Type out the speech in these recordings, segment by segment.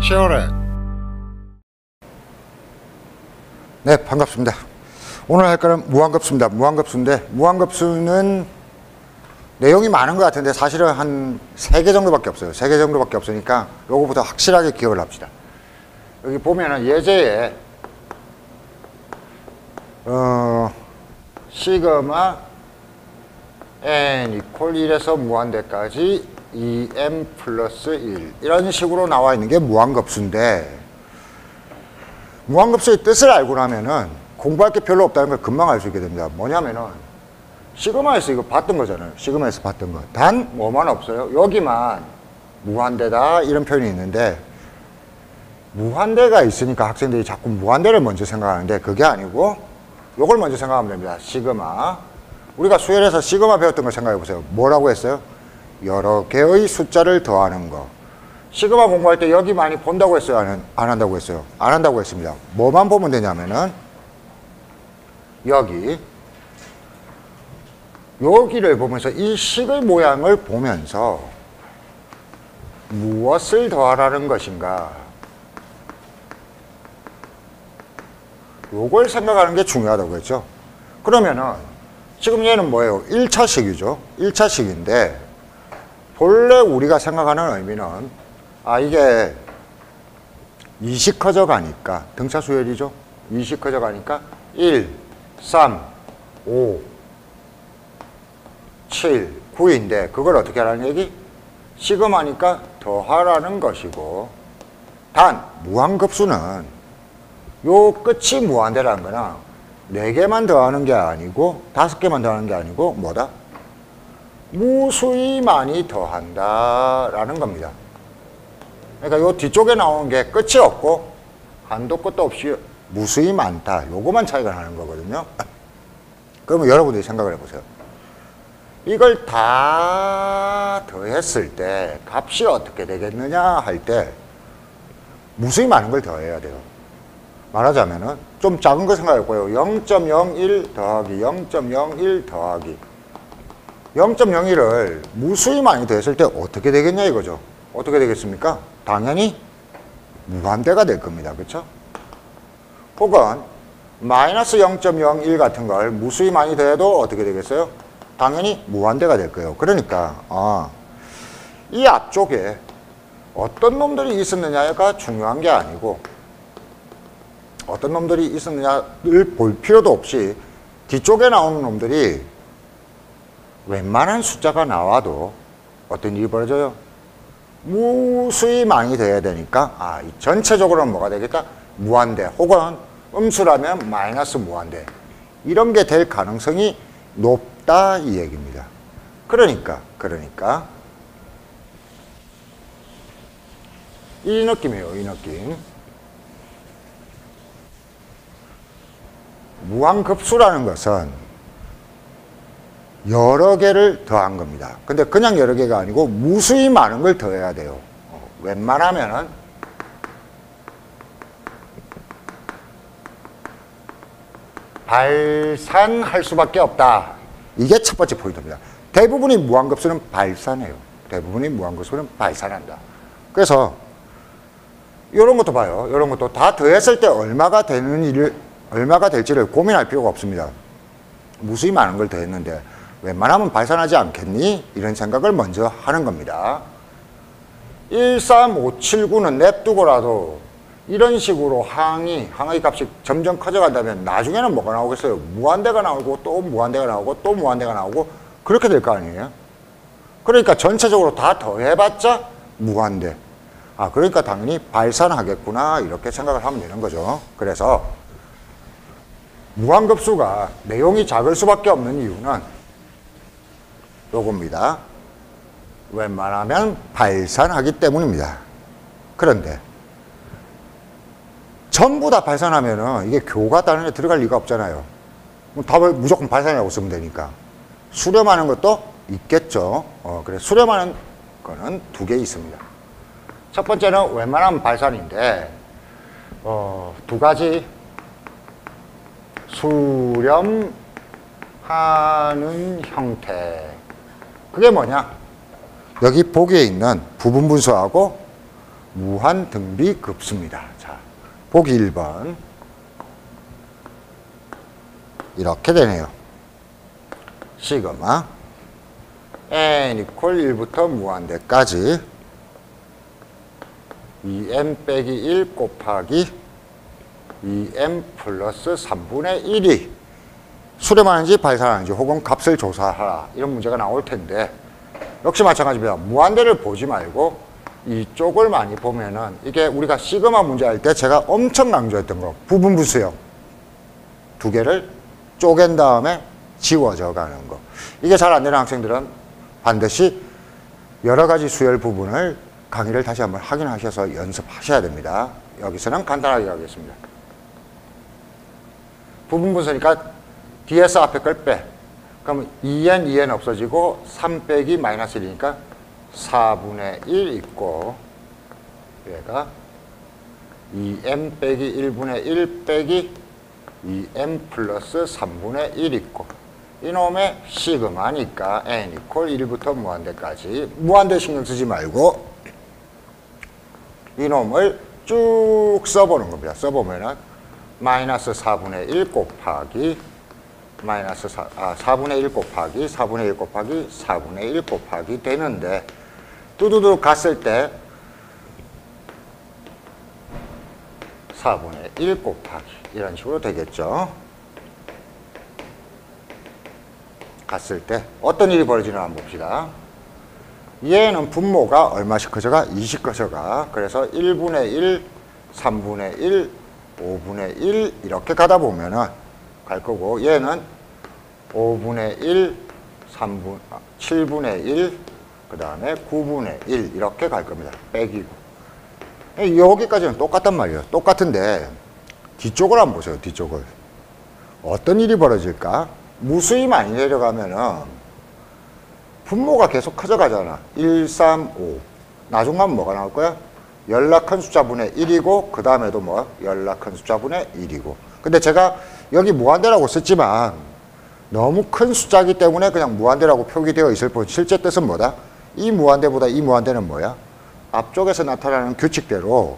치어렛. 네, 반갑습니다. 오늘 할 거는 무한급수입니다. 무한급수인데, 무한급수는 내용이 많은 것 같은데 사실은 한 3개 정도밖에 없어요. 3개 정도밖에 없으니까 요거부터 확실하게 기억을 합시다. 여기 보면은 예제에 시그마 n 이퀄 1에서 무한대까지 2m 플러스 1 이런 식으로 나와 있는 게 무한급수인데, 무한급수의 뜻을 알고 나면은 공부할 게 별로 없다는 걸 금방 알 수 있게 됩니다. 뭐냐면은 시그마에서 이거 봤던 거잖아요. 시그마에서 봤던 거. 단 뭐만 없어요? 여기만 무한대다 이런 표현이 있는데, 무한대가 있으니까 학생들이 자꾸 무한대를 먼저 생각하는데 그게 아니고 요걸 먼저 생각하면 됩니다. 시그마. 우리가 수열에서 시그마 배웠던 걸 생각해 보세요. 뭐라고 했어요? 여러 개의 숫자를 더하는 거. 시그마 공부할 때 여기 많이 본다고 했어요? 안 한다고 했어요? 안 한다고 했습니다. 뭐만 보면 되냐면은 여기를 보면서 이 식의 모양을 보면서 무엇을 더하라는 것인가, 요걸 생각하는 게 중요하다고 했죠. 그러면은 지금 얘는 뭐예요? 1차식이죠. 1차식인데 본래 우리가 생각하는 의미는 이게 2씩 커져가니까 등차 수열이죠. 2씩 커져가니까 1, 3, 5, 7, 9인데 그걸 어떻게 하라는 얘기? 시그마니까 더하라는 것이고, 단 무한급수는 요 끝이 무한대라는 거나 4개만 더하는 게 아니고 5개만 더하는 게 아니고 뭐다? 무수히 많이 더한다라는 겁니다. 그러니까 요 뒤쪽에 나오는 게 끝이 없고 한도 끝도 없이 무수히 많다. 요거만 차이가 나는 거거든요. 그러면 여러분들이 생각을 해보세요. 이걸 다 더했을 때 값이 어떻게 되겠느냐 할 때 무수히 많은 걸 더해야 돼요. 말하자면은 좀 작은 거 생각해볼까요? 0.01 더하기 0.01 더하기 0.01을 무수히 많이 더했을 때 어떻게 되겠냐 이거죠. 어떻게 되겠습니까? 당연히 무한대가 될 겁니다. 그렇죠? 혹은 마이너스 0.01 같은 걸 무수히 많이 더해도 어떻게 되겠어요? 당연히 무한대가 될 거예요. 그러니까 이 앞쪽에 어떤 놈들이 있었느냐가 중요한 게 아니고, 어떤 놈들이 있었느냐를 볼 필요도 없이 뒤쪽에 나오는 놈들이 웬만한 숫자가 나와도 어떤 일이 벌어져요? 무수히 많이 돼야 되니까 전체적으로는 뭐가 되겠다? 무한대, 혹은 음수라면 마이너스 무한대, 이런 게 될 가능성이 높다 이 얘기입니다. 그러니까 이 느낌이에요. 이 느낌. 무한급수라는 것은 여러 개를 더한 겁니다. 근데 그냥 여러 개가 아니고 무수히 많은 걸 더해야 돼요. 웬만하면은 발산할 수밖에 없다. 이게 첫 번째 포인트입니다. 대부분의 무한급수는 발산해요. 대부분의 무한급수는 발산한다. 그래서 이런 것도 봐요. 이런 것도 다 더했을 때 얼마가 될지를 고민할 필요가 없습니다. 무수히 많은 걸 더했는데 웬만하면 발산하지 않겠니? 이런 생각을 먼저 하는 겁니다. 1, 3, 5, 7, 9는 냅두고라도 이런 식으로 항의 값이 점점 커져간다면 나중에는 뭐가 나오겠어요? 무한대가 나오고 또 무한대가 나오고 또 무한대가 나오고 그렇게 될 거 아니에요? 그러니까 전체적으로 다 더해봤자 무한대. 그러니까 당연히 발산하겠구나 이렇게 생각을 하면 되는 거죠. 그래서 무한급수가 내용이 작을 수밖에 없는 이유는 요겁니다. 웬만하면 발산하기 때문입니다. 그런데 전부 다 발산하면은 이게 교과 단원에 들어갈 리가 없잖아요. 답을 무조건 발산이라고 쓰면 되니까. 수렴하는 것도 있겠죠. 그래서 수렴하는 거는 2개 있습니다. 첫 번째는 웬만하면 발산인데 2가지 수렴하는 형태. 그게 뭐냐? 여기 보기에 있는 부분분수하고 무한등비급수입니다. 자, 보기 1번. 이렇게 되네요. 시그마 n 이퀄 1부터 무한대까지 2m 빼기 1 곱하기 2m 플러스 3분의 1이 수렴하는지 발산하는지 혹은 값을 조사하라, 이런 문제가 나올 텐데, 역시 마찬가지입니다. 무한대를 보지 말고 이쪽을 많이 보면은, 이게 우리가 시그마 문제 할 때 제가 엄청 강조했던 거, 부분부수형 두 개를 쪼갠 다음에 지워져 가는 거. 이게 잘 안 되는 학생들은 반드시 여러 가지 수열 부분을 강의를 다시 한번 확인하셔서 연습하셔야 됩니다. 여기서는 간단하게 가겠습니다. 부분분수니까 뒤에서 앞에 걸 빼. 그러면 2n 없어지고 3 빼기 마이너스 1이니까 4분의 1 있고, 얘가 2m 빼기 1분의 1 빼기 2m 플러스 3분의 1 있고, 이놈의 시그마니까 n 이퀄 1부터 무한대까지, 무한대 신경 쓰지 말고 이놈을 쭉 써보는 겁니다. 써보면은 마이너스 4분의 1 곱하기 마이너스 4분의 1 곱하기 4분의 1 곱하기 4분의 1 곱하기 되는데, 뚜두두 갔을 때 4분의 1 곱하기 이런 식으로 되겠죠. 갔을 때 어떤 일이 벌어지나 한번 봅시다. 얘는 분모가 얼마씩 커져가? 20 커져가. 그래서 1분의 1, 3분의 1, 5분의 1 이렇게 가다 보면은 갈 거고, 얘는 5분의 1, 7분의 1, 그 다음에 9분의 1 이렇게 갈 겁니다. 빼기고. 여기까지는 똑같단 말이에요. 똑같은데 뒤쪽을 한번 보세요. 뒤쪽을. 어떤 일이 벌어질까? 무수히 많이 내려가면은 분모가 계속 커져가잖아. 1, 3, 5. 나중 가면 뭐가 나올 거야? 연락한 숫자분의 1이고, 그 다음에도 뭐? 연락한 숫자분의 1이고. 근데 제가 여기 무한대라고 썼지만 너무 큰 숫자이기 때문에 그냥 무한대라고 표기되어 있을 뿐, 실제 뜻은 뭐다? 이 무한대보다 이 무한대는 뭐야? 앞쪽에서 나타나는 규칙대로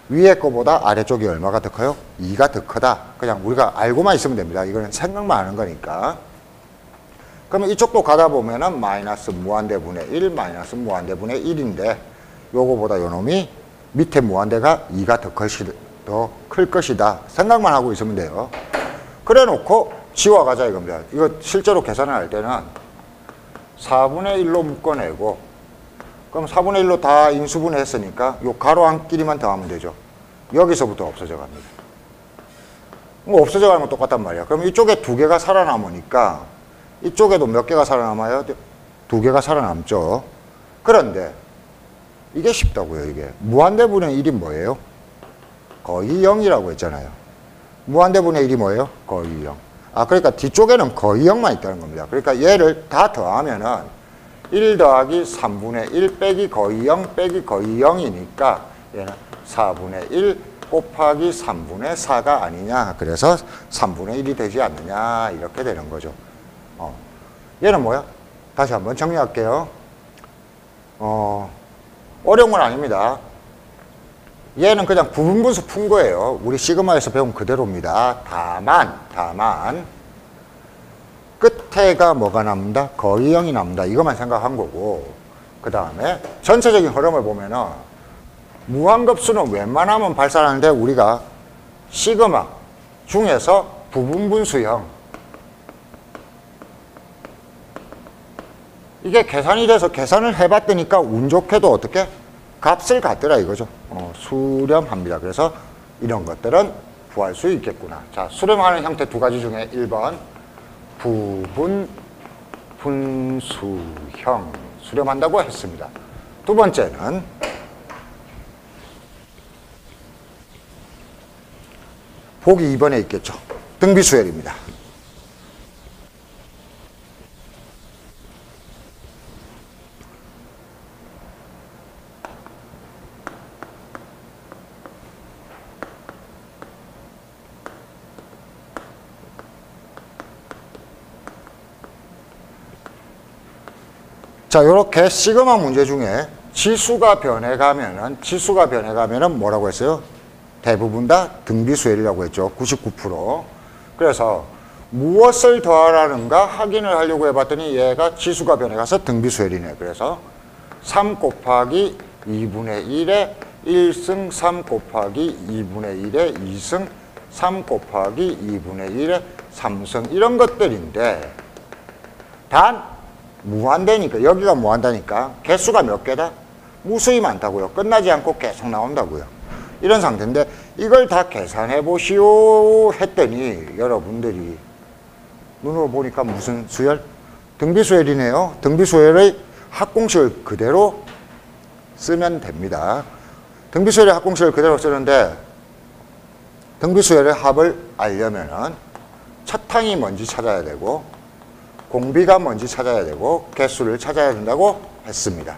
위에 거보다 아래쪽이 얼마가 더 커요? 2가 더 크다. 그냥 우리가 알고만 있으면 됩니다. 이거는 생각만 하는 거니까. 그러면 이쪽도 가다 보면은 마이너스 무한대분의 1, 마이너스 무한대분의 1인데, 요거보다 요놈이 밑에 무한대가 2가 더 클 것이다. 생각만 하고 있으면 돼요. 그래 놓고 지워가자 이겁니다. 이거 실제로 계산을 할 때는 4분의 1로 묶어내고, 그럼 4분의 1로 다 인수분해 했으니까 요 가로 안끼리만 더하면 되죠. 여기서부터 없어져 갑니다. 뭐 없어져 가는 건 똑같단 말이야. 그럼 이쪽에 두 개가 살아남으니까 이쪽에도 몇 개가 살아남아요? 두 개가 살아남죠. 그런데 이게 쉽다고요. 이게 무한대분의 1이 뭐예요? 거의 0이라고 했잖아요. 무한대분의 1이 뭐예요? 거의 0. 그러니까 뒤쪽에는 거의 0만 있다는 겁니다. 그러니까 얘를 다 더하면은 1 더하기 3분의 1 빼기 거의 0 빼기 거의 0이니까 얘는 4분의 1 곱하기 3분의 4가 아니냐. 그래서 3분의 1이 되지 않느냐. 이렇게 되는 거죠. 얘는 뭐야? 다시 한번 정리할게요. 어려운 건 아닙니다. 얘는 그냥 부분분수 푼 거예요. 우리 시그마에서 배운 그대로입니다. 다만 끝에가 뭐가 남는다? 거의 0이 남는다. 이것만 생각한 거고, 그 다음에 전체적인 흐름을 보면은 무한급수는 웬만하면 발산하는데 우리가 시그마 중에서 부분분수형, 이게 계산이 돼서 계산을 해봤더니까 운 좋게도 어떻게? 값을 갖더라 이거죠. 수렴합니다. 그래서 이런 것들은 구할 수 있겠구나. 자, 수렴하는 형태 두 가지 중에 1번 부분분수형 수렴한다고 했습니다. 두 번째는 보기 2번에 있겠죠. 등비수열입니다. 자, 요렇게 시그마 문제 중에 지수가 변해가면은 뭐라고 했어요? 대부분 다 등비수열이라고 했죠. 99%. 그래서 무엇을 더하라는가 확인을 하려고 해봤더니 얘가 지수가 변해가서 등비수열이네. 그래서 3 곱하기 2분의 1에 1승 3 곱하기 2분의 1에 2승 3 곱하기 2분의 1에 3승 이런 것들인데 단 무한대니까 여기가 무한다니까 개수가 몇 개다? 무수히 많다고요. 끝나지 않고 계속 나온다고요. 이런 상태인데 이걸 다 계산해 보시오 했더니 여러분들이 눈으로 보니까 무슨 수열? 등비수열이네요. 등비수열의 합공식을 그대로 쓰면 됩니다. 등비수열의 합공식을 그대로 쓰는데 등비수열의 합을 알려면은 첫 항이 뭔지 찾아야 되고 공비가 뭔지 찾아야 되고 개수를 찾아야 된다고 했습니다.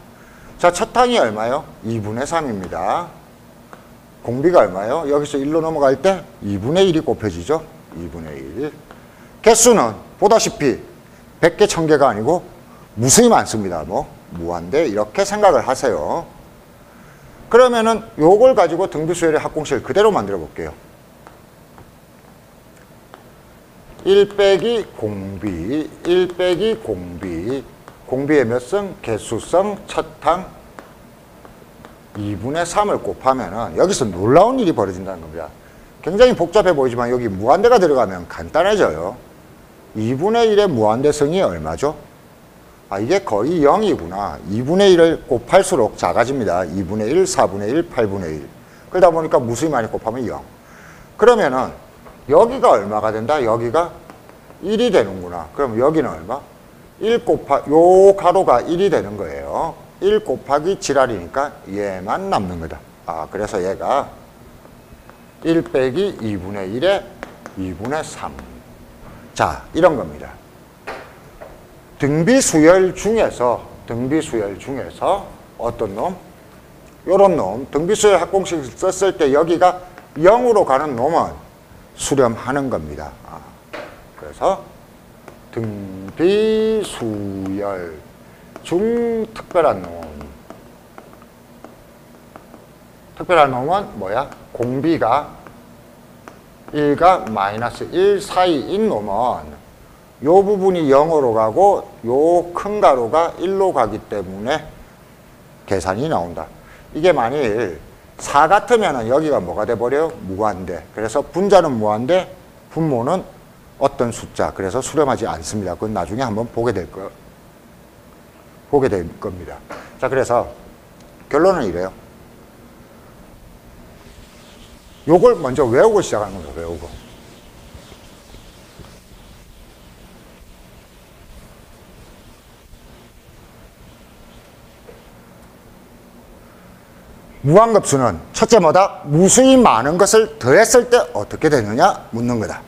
자, 첫 항이 얼마요? 2분의 3입니다. 공비가 얼마요? 여기서 1로 넘어갈 때 2분의 1이 곱해지죠. 2분의 1. 개수는 보다시피 100개, 1000개가 아니고 무수히 많습니다. 뭐 무한대 이렇게 생각을 하세요. 그러면은 요걸 가지고 등비수열의 합공식을 그대로 만들어 볼게요. 1 빼기 공비, 1 빼기 공비, 공비의 몇 승? 개수성 첫항 2분의 3을 곱하면은 여기서 놀라운 일이 벌어진다는 겁니다. 굉장히 복잡해 보이지만 여기 무한대가 들어가면 간단해져요. 2분의 1의 무한대성이 얼마죠? 아, 이게 거의 0이구나. 2분의 1을 곱할수록 작아집니다. 2분의 1, 4분의 1, 8분의 1. 그러다 보니까 무수히 많이 곱하면 0. 그러면은 여기가 얼마가 된다? 여기가 1이 되는구나. 그럼 여기는 얼마? 1 곱하, 요 가로가 1이 되는 거예요. 1 곱하기 지랄이니까 얘만 남는 거다. 아, 그래서 얘가 1 빼기 2분의 1에 2분의 3. 자, 이런 겁니다. 등비수열 중에서 어떤 놈? 요런 놈. 등비수열 합공식 썼을 때 여기가 0으로 가는 놈은 수렴하는 겁니다. 아, 그래서 등비수열 중 특별한 놈. 특별한 놈은 뭐야? 공비가 1과 마이너스 1 사이인 놈은 요 부분이 0으로 가고 요 큰 가로가 1로 가기 때문에 계산이 나온다. 이게 만일 4 같으면 여기가 뭐가 돼버려요? 무한대. 그래서 분자는 무한대, 분모는 어떤 숫자. 그래서 수렴하지 않습니다. 그건 나중에 한번 보게 될 겁니다. 자, 그래서 결론은 이래요. 요걸 먼저 외우고 시작하는 거예요. 외우고. 무한급수는 첫째 뭐다? 무수히 많은 것을 더했을 때 어떻게 되느냐 묻는 거다.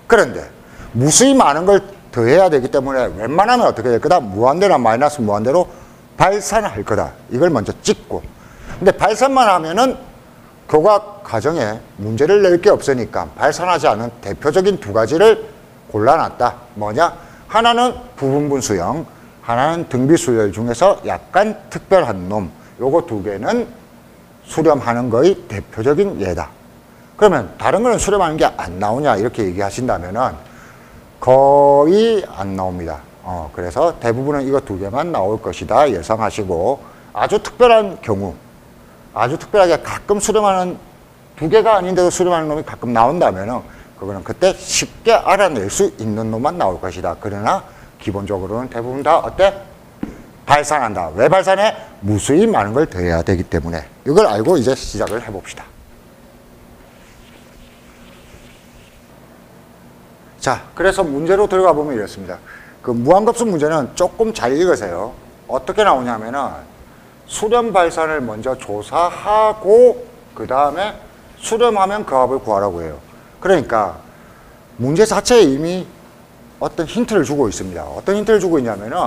그런데 무수히 많은 걸 더해야 되기 때문에 웬만하면 어떻게 될 거다? 무한대나 마이너스 무한대로 발산할 거다. 이걸 먼저 찍고. 근데 발산만 하면은 교과 과정에 문제를 낼 게 없으니까 발산하지 않은 대표적인 두 가지를 골라놨다. 뭐냐? 하나는 부분분수형, 하나는 등비수열 중에서 약간 특별한 놈. 요거 두 개는 수렴하는 거의 대표적인 예다. 그러면 다른 거는 수렴하는 게 안 나오냐 이렇게 얘기하신다면은 거의 안 나옵니다. 그래서 대부분은 이거 두 개만 나올 것이다 예상하시고, 아주 특별한 경우, 아주 특별하게 가끔 수렴하는, 두 개가 아닌데도 수렴하는 놈이 가끔 나온다면은 그거는 그때 쉽게 알아낼 수 있는 놈만 나올 것이다. 그러나 기본적으로는 대부분 다 어때? 발산한다. 왜 발산해? 무수히 많은 걸 더해야 되기 때문에. 이걸 알고 이제 시작을 해봅시다. 자, 그래서 문제로 들어가 보면 이렇습니다. 그 무한급수 문제는 조금 잘 읽으세요. 어떻게 나오냐면은 수렴 발산을 먼저 조사하고 그 다음에 수렴하면 그 합을 구하라고 해요. 그러니까 문제 자체에 이미 어떤 힌트를 주고 있습니다. 어떤 힌트를 주고 있냐면은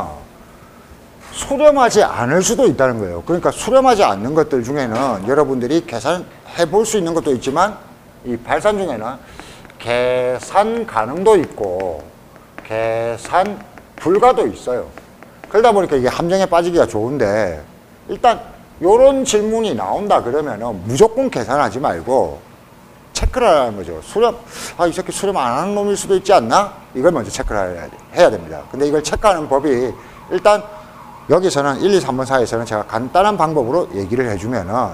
수렴하지 않을 수도 있다는 거예요. 그러니까 수렴하지 않는 것들 중에는 여러분들이 계산해 볼 수 있는 것도 있지만 이 발산 중에는 계산 가능도 있고 계산 불가도 있어요. 그러다 보니까 이게 함정에 빠지기가 좋은데 일단 요런 질문이 나온다 그러면은 무조건 계산하지 말고 체크를 하라는 거죠. 수렴, 이 새끼 수렴 안 하는 놈일 수도 있지 않나? 이걸 먼저 체크를 해야 됩니다. 근데 이걸 체크하는 법이 일단 여기서는 1, 2, 3번 사이에서는 제가 간단한 방법으로 얘기를 해주면은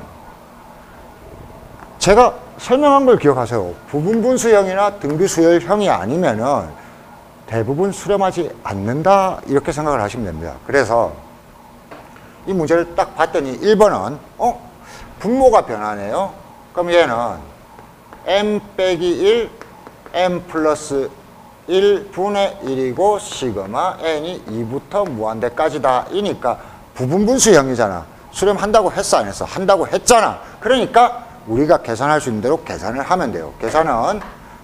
제가 설명한 걸 기억하세요. 부분분수형이나 등비수열형이 아니면은 대부분 수렴하지 않는다 이렇게 생각을 하시면 됩니다. 그래서 이 문제를 딱 봤더니 1번은 분모가 변하네요. 그럼 얘는 m 빼기 1, m 플러스 1분의 1이고 시그마 n이 2부터 무한대까지다. 이니까 부분분수형이잖아. 수렴한다고 했어 안 했어? 한다고 했잖아. 그러니까 우리가 계산할 수 있는 대로 계산을 하면 돼요. 계산은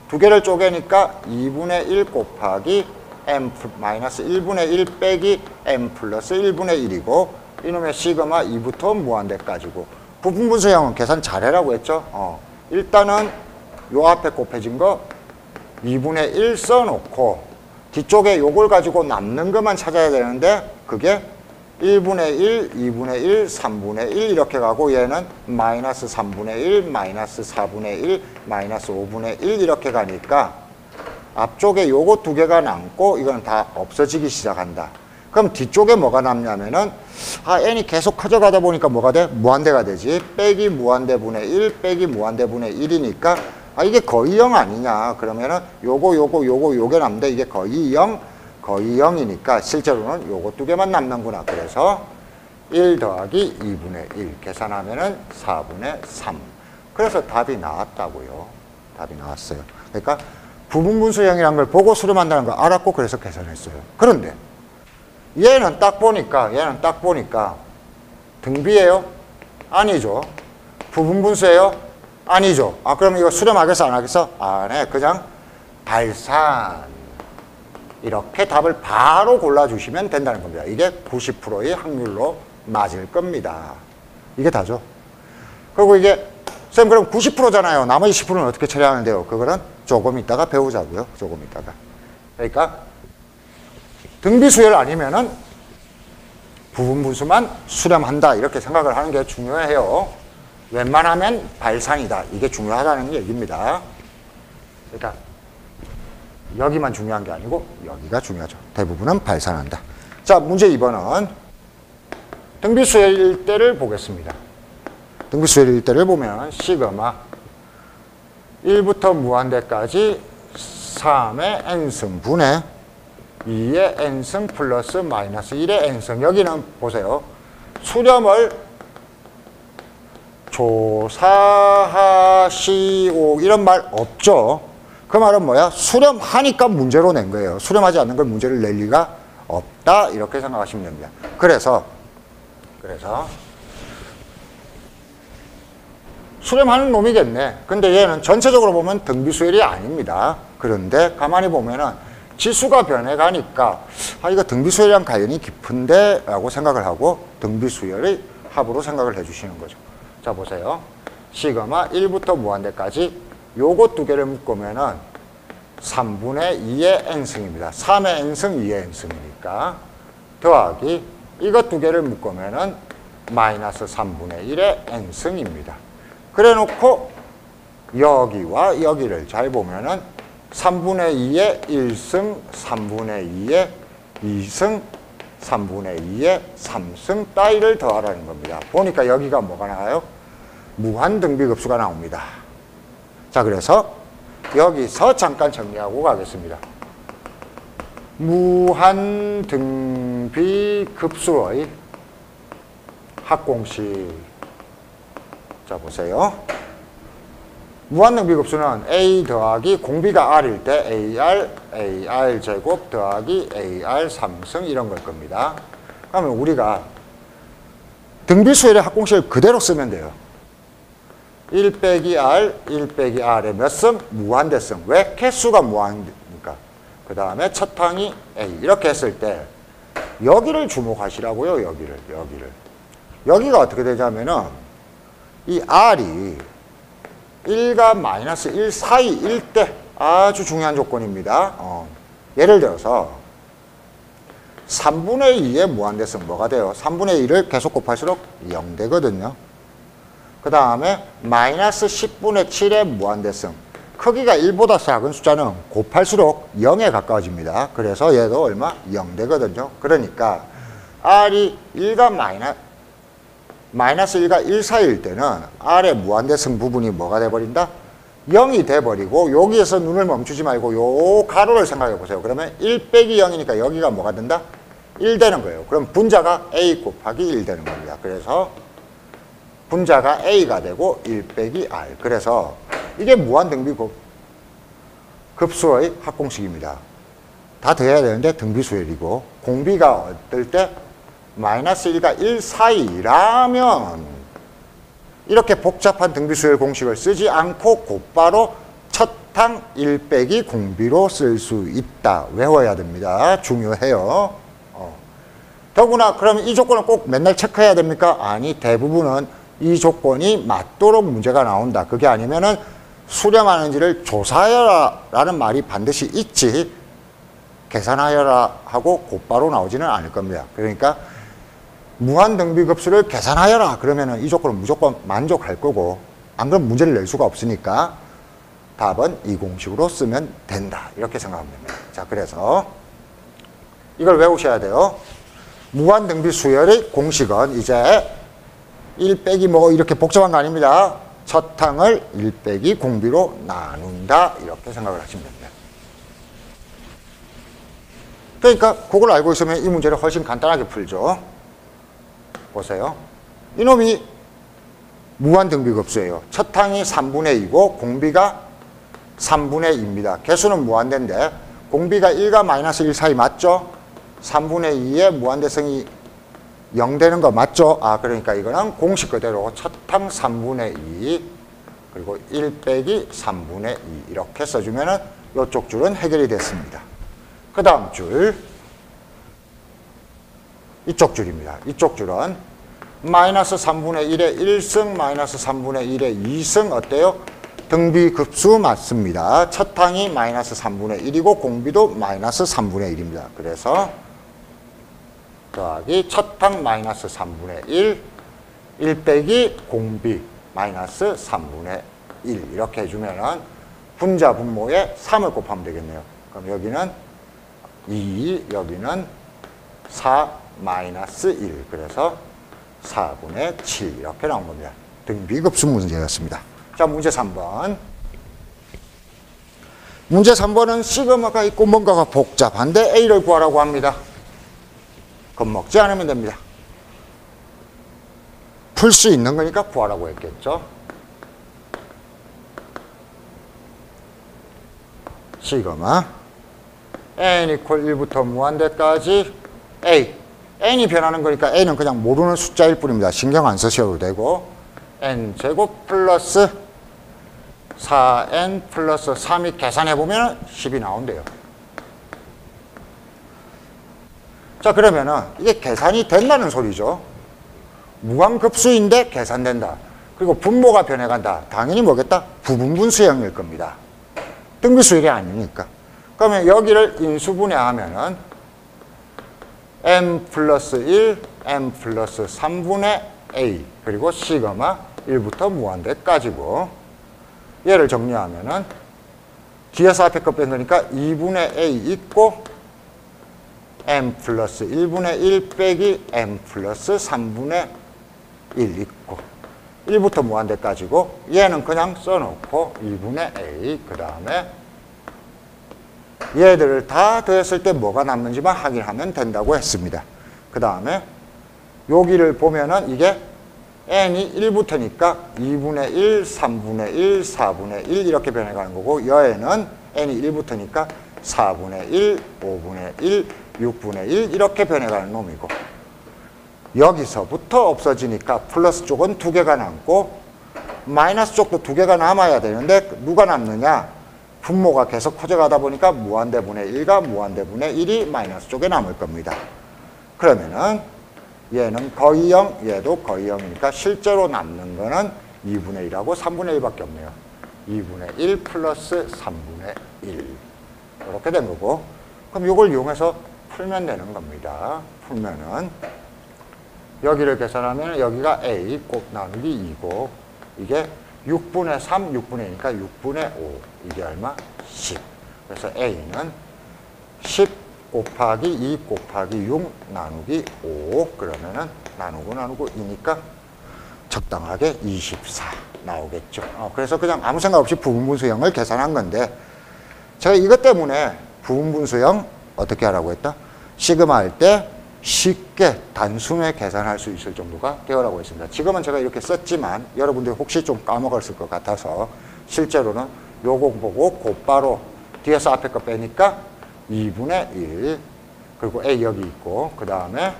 두 개를 쪼개니까 2분의 1 곱하기 m 마이너스 1분의 1 빼기 m 플러스 1분의 1이고 이놈의 시그마 2부터 무한대까지고 부분분수형은 계산 잘해라고 했죠. 일단은 요 앞에 곱해진 거 2분의 1 써놓고 뒤쪽에 요걸 가지고 남는 것만 찾아야 되는데 그게 1분의 1, 2분의 1, 3분의 1 이렇게 가고 얘는 마이너스 3분의 1, 마이너스 4분의 1, 마이너스 5분의 1 이렇게 가니까 앞쪽에 요거 두 개가 남고 이건 다 없어지기 시작한다. 그럼 뒤쪽에 뭐가 남냐면은 n이 계속 커져가다 보니까 뭐가 돼? 무한대가 되지. 빼기 무한대분의 1, 빼기 무한대분의 1이니까 이게 거의 0 아니냐. 그러면은 요게 남는데 이게 거의 0, 거의 0이니까 실제로는 요거 두 개만 남는구나. 그래서 1 더하기 2분의 1 계산하면은 4분의 3. 그래서 답이 나왔다고요. 답이 나왔어요. 그러니까 부분분수형이라는 걸 보고 수렴한다는 걸 알았고 그래서 계산했어요. 그런데 얘는 딱 보니까 등비예요? 아니죠. 부분분수예요? 아니죠. 그럼 이거 수렴하겠어 안 하겠어? 안 해. 그냥 발산. 이렇게 답을 바로 골라주시면 된다는 겁니다. 이게 90%의 확률로 맞을 겁니다. 이게 다죠. 그리고 이게 쌤 그럼 90%잖아요. 나머지 10%는 어떻게 처리하는데요? 그거는 조금 이따가 배우자고요. 조금 이따가. 그러니까 등비수열 아니면은 부분분수만 수렴한다 이렇게 생각을 하는 게 중요해요. 웬만하면 발산이다. 이게 중요하다는 얘기입니다. 그러니까 여기만 중요한 게 아니고 여기가 중요하죠. 대부분은 발산한다. 자, 문제 2번은 등비수열일 때를 보겠습니다. 등비수열일 때를 보면 시그마 1부터 무한대까지 3의 n승 분의 2의 n승 플러스 마이너스 1의 n승. 여기는 보세요. 수렴을 조사하시오 이런 말 없죠. 그 말은 뭐야? 수렴하니까 문제로 낸 거예요. 수렴하지 않는 걸 문제를 낼 리가 없다. 이렇게 생각하시면 됩니다. 그래서 수렴하는 놈이겠네. 근데 얘는 전체적으로 보면 등비수열이 아닙니다. 그런데 가만히 보면은 지수가 변해가니까 이거 등비수열이랑 관련이 깊은데 라고 생각을 하고 등비수열의 합으로 생각을 해주시는 거죠. 자, 보세요. 시그마 1부터 무한대까지 요거 두 개를 묶으면은 3분의 2의 n승입니다. 3의 n승, 2의 n승이니까 더하기 이것 두 개를 묶으면은 마이너스 3분의 1의 n승입니다. 그래 놓고 여기와 여기를 잘 보면은 3분의 2의 1승, 3분의 2의 2승, 3분의 2의 3승 따위를 더하라는 겁니다. 보니까 여기가 뭐가 나와요? 무한등비급수가 나옵니다. 자, 그래서 여기서 잠깐 정리하고 가겠습니다. 무한등비급수의 합공식. 자, 보세요. 무한등비급수는 A 더하기 공비가 R일 때 AR, AR 제곱 더하기 AR 3승 이런 걸 겁니다. 그러면 우리가 등비수열의 합공식을 그대로 쓰면 돼요. 1 빼기 R, 1 빼기 R의 몇 승? 무한대승. 왜? 개수가 무한이니까. 그 다음에 첫 항이 A. 이렇게 했을 때 여기를 주목하시라고요. 여기를. 여기가 어떻게 되냐면은 이 R이 1과 마이너스 1 사이일 때 아주 중요한 조건입니다. 예를 들어서 3분의 2의 무한대성 뭐가 돼요? 3분의 2를 계속 곱할수록 0 되거든요. 그 다음에 마이너스 10분의 7의 무한대성. 크기가 1보다 작은 숫자는 곱할수록 0에 가까워집니다. 그래서 얘도 얼마? 0 되거든요. 그러니까 R이 1과 마이너스 1과 1 사이일 때는 R의 무한대성 부분이 뭐가 돼버린다? 0이 돼버리고 여기에서 눈을 멈추지 말고 요 가로를 생각해 보세요. 그러면 1 빼기 0이니까 여기가 뭐가 된다? 1 되는 거예요. 그럼 분자가 A 곱하기 1 되는 겁니다. 그래서 분자가 A가 되고 1 빼기 R. 그래서 이게 무한등비 급수의 합공식입니다. 다 더해야 되는데 등비수열이고 공비가 어떨 때 마이너스 1과 1 사이라면 이렇게 복잡한 등비수열 공식을 쓰지 않고 곧바로 첫 항 1 빼기 공비로 쓸 수 있다. 외워야 됩니다. 중요해요. 더구나 그러면 이 조건을 꼭 맨날 체크해야 됩니까? 아니, 대부분은 이 조건이 맞도록 문제가 나온다. 그게 아니면은 수렴하는지를 조사하여라 라는 말이 반드시 있지 계산하여라 하고 곧바로 나오지는 않을 겁니다. 그러니까 무한등비급수를 계산하여라 그러면은 이 조건은 무조건 만족할 거고 안 그러면 문제를 낼 수가 없으니까 답은 이 공식으로 쓰면 된다. 이렇게 생각하면 됩니다. 자, 그래서 이걸 외우셔야 돼요. 무한등비 수열의 공식은 이제 1 빼기 뭐 이렇게 복잡한 거 아닙니다. 첫 항을 1 빼기 공비로 나눈다. 이렇게 생각을 하시면 됩니다. 그러니까 그걸 알고 있으면 이 문제를 훨씬 간단하게 풀죠. 보세요. 이놈이 무한등비급수예요. 첫 항이 3분의 2고 공비가 3분의 2입니다. 개수는 무한대인데 공비가 1과 마이너스 1 사이 맞죠? 3분의 2의 무한대성이 0 되는 거 맞죠? 아, 그러니까 이거는 공식 그대로 첫 항 3분의 2 그리고 1 빼기 3분의 2 이렇게 써주면은 이쪽 줄은 해결이 됐습니다. 그 다음 줄 이쪽 줄입니다. 이쪽 줄은 마이너스 3분의 1의 1승 마이너스 3분의 1의 2승 어때요? 등비급수 맞습니다. 첫 항이 마이너스 3분의 1이고 공비도 마이너스 3분의 1입니다. 그래서 더하기 첫 항 마이너스 3분의 1, 1 빼기 공비 마이너스 3분의 1 이렇게 해주면은 분자 분모에 3을 곱하면 되겠네요. 그럼 여기는 2, 여기는 4 마이너스 1 그래서 4분의 7 이렇게 나온 겁니다. 등비급수 문제였습니다. 자, 문제 3번. 문제 3번은 시그마가 있고 뭔가가 복잡한데 A를 구하라고 합니다. 겁먹지 않으면 됩니다. 풀 수 있는 거니까 구하라고 했겠죠. 시그마 n 이퀄 1부터 무한대까지 A. n이 변하는 거니까 a는 그냥 모르는 숫자일 뿐입니다. 신경 안 쓰셔도 되고 n제곱 플러스 4n 플러스 3이 계산해보면 10이 나온대요. 자, 그러면은 이게 계산이 된다는 소리죠. 무한급수인데 계산된다. 그리고 분모가 변해간다. 당연히 뭐겠다? 부분분수형일 겁니다. 등비수열이 아니니까. 그러면 여기를 인수분해하면은 m 플러스 1, m 플러스 3분의 a 그리고 시그마 1부터 무한대까지고 얘를 정리하면은 뒤에서 앞에 거 뺀 거니까 2분의 a 있고 m 플러스 1분의 1 빼기 m 플러스 3분의 1 있고 1부터 무한대까지고 얘는 그냥 써놓고 2분의 a 그 다음에 얘들을 다 더했을 때 뭐가 남는지만 확인하면 된다고 했습니다. 그 다음에 여기를 보면은 이게 n이 1부터니까 2분의 1, 3분의 1, 4분의 1 이렇게 변해가는 거고 여에는 n이 1부터니까 4분의 1, 5분의 1, 6분의 1 이렇게 변해가는 놈이고 여기서부터 없어지니까 플러스 쪽은 2개가 남고 마이너스 쪽도 2개가 남아야 되는데 누가 남느냐? 분모가 계속 커져가다 보니까 무한대분의 1과 무한대분의 1이 마이너스 쪽에 남을 겁니다. 그러면은 얘는 거의 0, 얘도 거의 0이니까 실제로 남는 거는 2분의 1하고 3분의 1밖에 없네요. 2분의 1 플러스 3분의 1 이렇게 된 거고 그럼 이걸 이용해서 풀면 되는 겁니다. 풀면은 여기를 계산하면 여기가 A 곱 나누기 2고 이게 6분의 3, 6분의 2니까 6분의 5. 이게 얼마? 10. 그래서 A는 10 곱하기 2 곱하기 6 나누기 5. 그러면은 나누고 2니까 적당하게 24 나오겠죠. 그래서 그냥 아무 생각 없이 부분분수형을 계산한 건데 제가 이것 때문에 부분분수형 어떻게 하라고 했다? 시그마 할 때 쉽게 단숨에 계산할 수 있을 정도가 되어라고 했습니다. 지금은 제가 이렇게 썼지만 여러분들이 혹시 좀 까먹었을 것 같아서 실제로는 요거 보고 곧바로 뒤에서 앞에 거 빼니까 2분의 1 그리고 A 여기 있고 그 다음에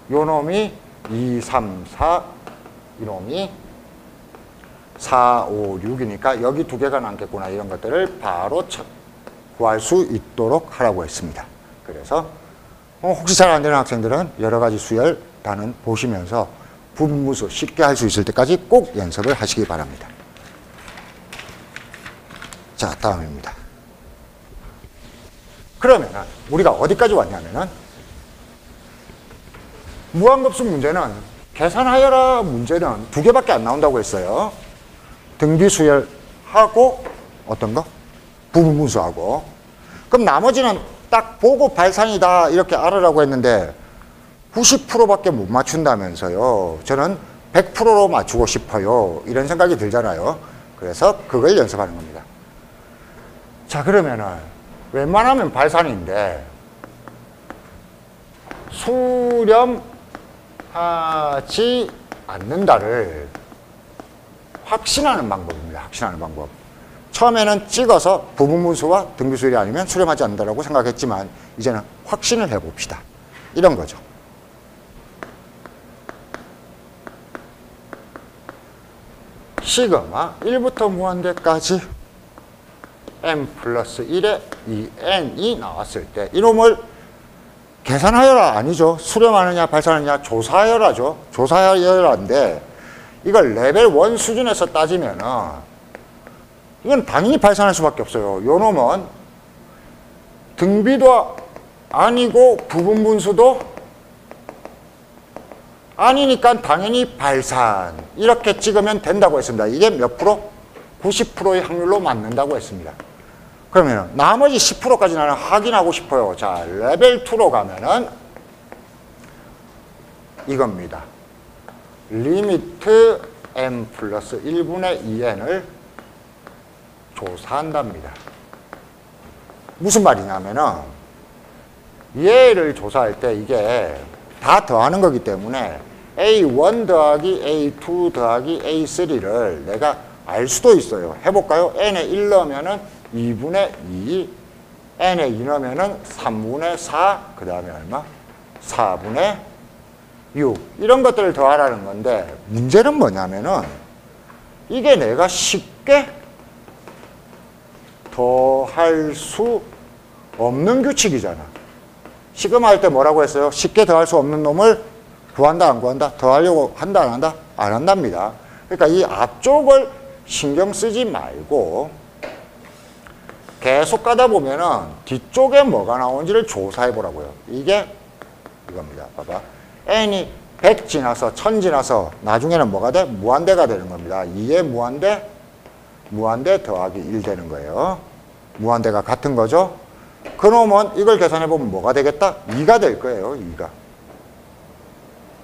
요 놈이 2, 3, 4 이놈이 4, 5, 6이니까 여기 두 개가 남겠구나 이런 것들을 바로 구할 수 있도록 하라고 했습니다. 그래서 혹시 잘 안 되는 학생들은 여러 가지 수열 단원 보시면서 부분분수 쉽게 할 수 있을 때까지 꼭 연습을 하시기 바랍니다. 자, 다음입니다. 그러면은 우리가 어디까지 왔냐면은 무한급수 문제는 계산하여라 문제는 두 개밖에 안 나온다고 했어요. 등비수열하고 어떤 거? 부분분수하고. 그럼 나머지는 딱 보고 발산이다 이렇게 알으라고 했는데 90%밖에 못 맞춘다면서요. 저는 100%로 맞추고 싶어요. 이런 생각이 들잖아요. 그래서 그걸 연습하는 겁니다. 자, 그러면은 웬만하면 발산인데 수렴하지 않는다를 확신하는 방법입니다. 확신하는 방법. 처음에는 찍어서 부분분수와 등비수열이 아니면 수렴하지 않는다고 생각했지만 이제는 확신을 해봅시다. 이런 거죠. 시그마 1부터 무한대까지 n 플러스 1에 2n이 나왔을 때 이놈을 계산하여라 아니죠. 수렴하느냐 발산하느냐 조사하여라죠. 조사하여라인데 이걸 레벨 1 수준에서 따지면은 이건 당연히 발산할 수밖에 없어요. 요 놈은 등비도 아니고 부분분수도 아니니까 당연히 발산. 이렇게 찍으면 된다고 했습니다. 이게 몇 프로? 90%의 확률로 맞는다고 했습니다. 그러면 나머지 10%까지 나는 확인하고 싶어요. 자, 레벨 2로 가면은 이겁니다. 리미트 n 플러스 1분의 2n을 조사한답니다. 무슨 말이냐면은 얘를 조사할 때 이게 다 더하는 거기 때문에 A1 더하기 A2 더하기 A3를 내가 알 수도 있어요. 해볼까요? n에 1 넣으면은 2분의 2, n에 2 넣으면은 3분의 4, 그 다음에 얼마? 4분의 6. 이런 것들을 더하라는 건데 문제는 뭐냐면은 이게 내가 쉽게 더할 수 없는 규칙이잖아. 시그마 할 때 뭐라고 했어요? 쉽게 더할 수 없는 놈을 구한다 안 구한다? 더하려고 한다 안 한다? 안 한답니다. 그러니까 이 앞쪽을 신경 쓰지 말고 계속 가다 보면은 뒤쪽에 뭐가 나오는지를 조사해 보라고요. 이게 이겁니다. 봐봐. n이 100 지나서 1000 지나서 나중에는 뭐가 돼? 무한대가 되는 겁니다. 2의 무한대, 무한대 더하기 1 되는 거예요. 무한대가 같은 거죠. 그러면 이걸 계산해 보면 뭐가 되겠다? 2가 될 거예요. 2가.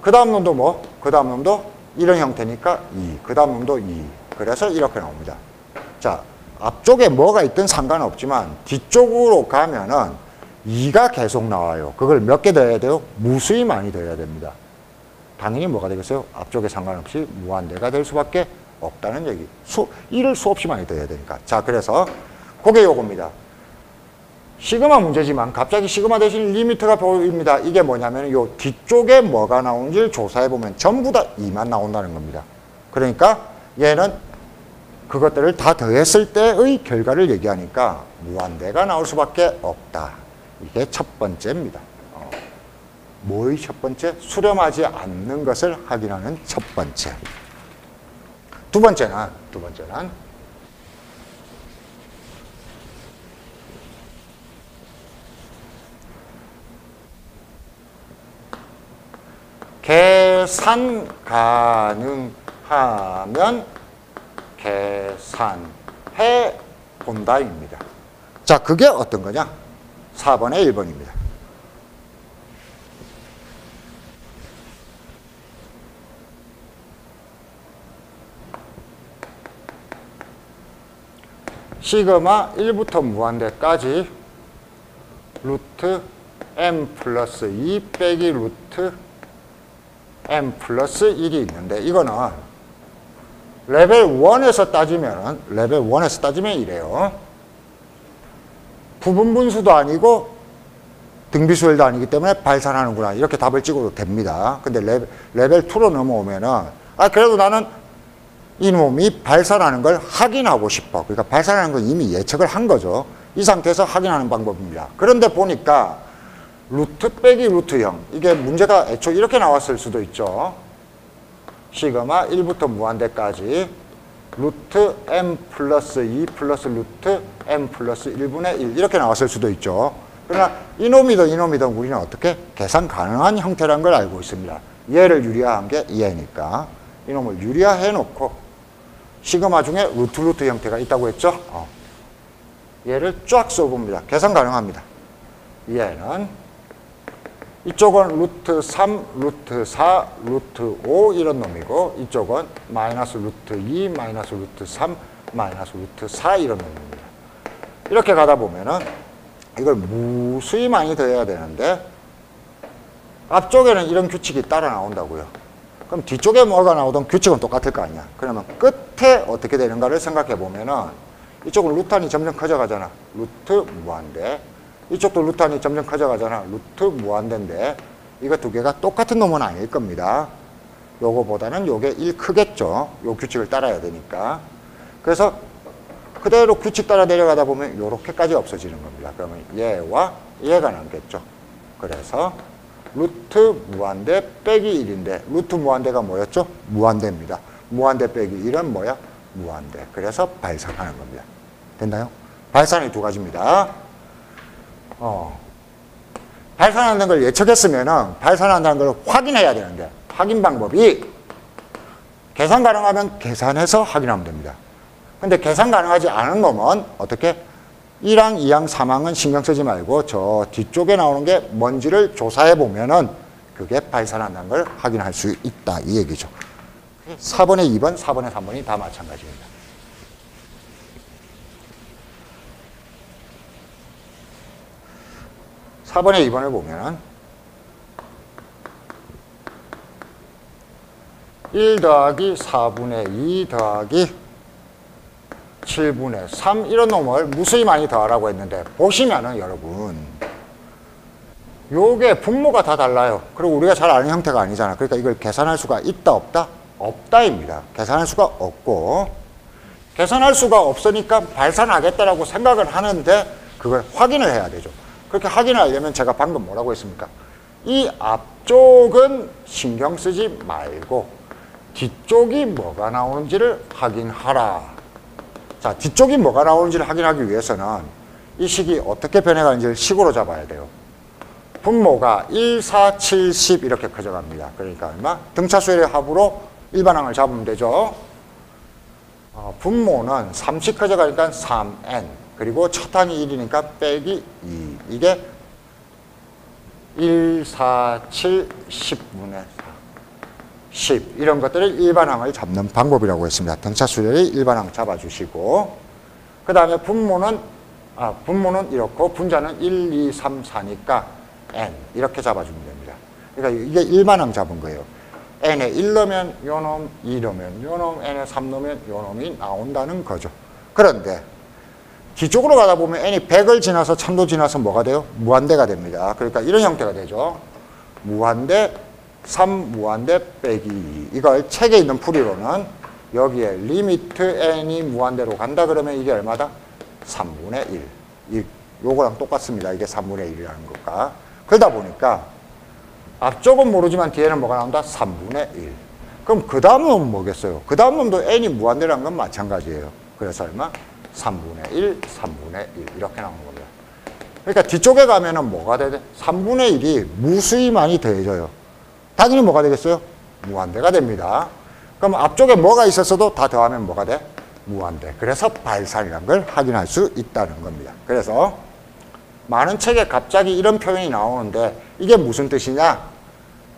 그 다음 놈도 뭐? 그 다음 놈도 이런 형태니까 2. 그 다음 놈도 2. 그래서 이렇게 나옵니다. 자, 앞쪽에 뭐가 있든 상관없지만 뒤쪽으로 가면은 2가 계속 나와요. 그걸 몇 개 더해야 돼요? 무수히 많이 더해야 됩니다. 당연히 뭐가 되겠어요? 앞쪽에 상관없이 무한대가 될 수밖에 없다는 얘기. 1을 수없이 많이 더해야 되니까. 자, 그래서 그게 요겁니다. 시그마 문제지만 갑자기 시그마 대신 리미트가 보입니다. 이게 뭐냐면 요 뒤쪽에 뭐가 나오는지를 조사해보면 전부 다 2만 나온다는 겁니다. 그러니까 얘는 그것들을 다 더했을 때의 결과를 얘기하니까 무한대가 나올 수밖에 없다. 이게 첫 번째입니다. 뭐의 첫 번째? 수렴하지 않는 것을 확인하는 첫 번째. 두 번째는 계산 가능하면 계산해 본다입니다. 자, 그게 어떤 거냐? 4번에 1번입니다. 시그마 1부터 무한대까지 루트 m 플러스 2 빼기 루트 m 플러스 1이 있는데 이거는 레벨 1에서 따지면 이래요. 부분분수도 아니고 등비수열도 아니기 때문에 발산하는구나. 이렇게 답을 찍어도 됩니다. 근데 레벨 2로 넘어오면은 그래도 나는 이 놈이 발산하는 걸 확인하고 싶어. 그러니까 발산하는 건 이미 예측을 한 거죠. 이 상태에서 확인하는 방법입니다. 그런데 보니까 루트 빼기 루트 0. 이게 문제가 애초에 이렇게 나왔을 수도 있죠. 시그마 1부터 무한대까지 루트 m 플러스 2 플러스 루트 m 플러스 1분의 1 이렇게 나왔을 수도 있죠. 그러나 이놈이든 우리는 어떻게 계산 가능한 형태라는 걸 알고 있습니다. 얘를 유리화한 게 얘니까 이놈을 유리화해 놓고 시그마 중에 루트 형태가 있다고 했죠. 얘를 쫙 써봅니다. 계산 가능합니다. 얘는 이쪽은 루트 3, 루트 4, 루트 5 이런 놈이고 이쪽은 마이너스 루트 2, 마이너스 루트 3, 마이너스 루트 4 이런 놈입니다. 이렇게 가다 보면은 이걸 무수히 많이 더해야 되는데 앞쪽에는 이런 규칙이 따라 나온다고요. 그럼 뒤쪽에 뭐가 나오던 규칙은 똑같을 거 아니야. 그러면 끝에 어떻게 되는가를 생각해 보면은 이쪽은 루탄이 점점 커져가잖아. 루트 무한대. 이쪽도 루탄이 점점 커져가잖아. 루트 무한대인데 이거 두 개가 똑같은 놈은 아닐 겁니다. 요거보다는 요게 1 크겠죠. 요 규칙을 따라야 되니까. 그래서 그대로 규칙 따라 내려가다 보면 요렇게까지 없어지는 겁니다. 그러면 얘와 얘가 남겠죠. 그래서 루트 무한대 빼기 1인데 루트 무한대가 뭐였죠? 무한대입니다. 무한대 빼기 1은 뭐야? 무한대. 그래서 발산하는 겁니다. 됐나요? 발산이 두 가지입니다. 발산한다는 걸 예측했으면 발산한다는 걸 확인해야 되는데 확인 방법이 계산 가능하면 계산해서 확인하면 됩니다. 근데 계산 가능하지 않은 놈은 어떻게? 1항, 2항, 3항은 신경 쓰지 말고 저 뒤쪽에 나오는 게 뭔지를 조사해 보면은 그게 발산한다는 걸 확인할 수 있다 이 얘기죠. 4번에 2번, 4번에 3번이 다 마찬가지입니다. 사 4번에 2번을 보면은 1 더하기 4분의 2 더하기 7분의 3 이런 놈을 무수히 많이 더하라고 했는데 보시면은 여러분 요게 분모가 다 달라요. 그리고 우리가 잘 아는 형태가 아니잖아. 그러니까 이걸 계산할 수가 있다 없다? 없다입니다. 계산할 수가 없고 계산할 수가 없으니까 발산하겠다라고 생각을 하는데 그걸 확인을 해야 되죠. 그렇게 확인을 하려면 제가 방금 뭐라고 했습니까? 이 앞쪽은 신경 쓰지 말고 뒤쪽이 뭐가 나오는지를 확인하라. 자, 뒤쪽이 뭐가 나오는지를 확인하기 위해서는 이 식이 어떻게 변해가는지를 식으로 잡아야 돼요. 분모가 1, 4, 7, 10 이렇게 커져갑니다. 그러니까 얼마? 등차수열의 합으로 일반항을 잡으면 되죠. 분모는 3씩 커져가니까 3n 그리고 첫 항이 1이니까 빼기 2 이게 1, 4, 7, 10분의 4 10 이런 것들을 일반항을 잡는 방법이라고 했습니다. 등차수열의 일반항 잡아주시고 그 다음에 분모는 이렇고 분자는 1, 2, 3, 4니까 n 이렇게 잡아주면 됩니다. 그러니까 이게 일반항 잡은 거예요. n에 1 넣으면 요놈, 2 넣으면 요놈, n에 3 넣으면 요놈이 나온다는 거죠. 그런데 뒤쪽으로 가다 보면 n이 100을 지나서 1000도 지나서 뭐가 돼요? 무한대가 됩니다. 그러니까 이런 형태가 되죠. 무한대 3 무한대 빼기 2 이걸 책에 있는 풀이로는 여기에 리미트 n이 무한대로 간다 그러면 이게 얼마다? 3분의 1 요거랑 똑같습니다. 이게 3분의 1이라는 것과 그러다 보니까 앞쪽은 모르지만 뒤에는 뭐가 나온다? 3분의 1 그럼 그 다음 놈은 뭐겠어요? 그 다음 놈도 n이 무한대라는 건 마찬가지예요. 그래서 얼마? 3분의 1, 3분의 1 이렇게 나오는 겁니다. 그러니까 뒤쪽에 가면은 뭐가 돼야 돼? 3분의 1이 무수히 많이 더해져요. 당연히 뭐가 되겠어요? 무한대가 됩니다. 그럼 앞쪽에 뭐가 있었어도 다 더하면 뭐가 돼? 무한대. 그래서 발산이라는 걸 확인할 수 있다는 겁니다. 그래서 많은 책에 갑자기 이런 표현이 나오는데 이게 무슨 뜻이냐?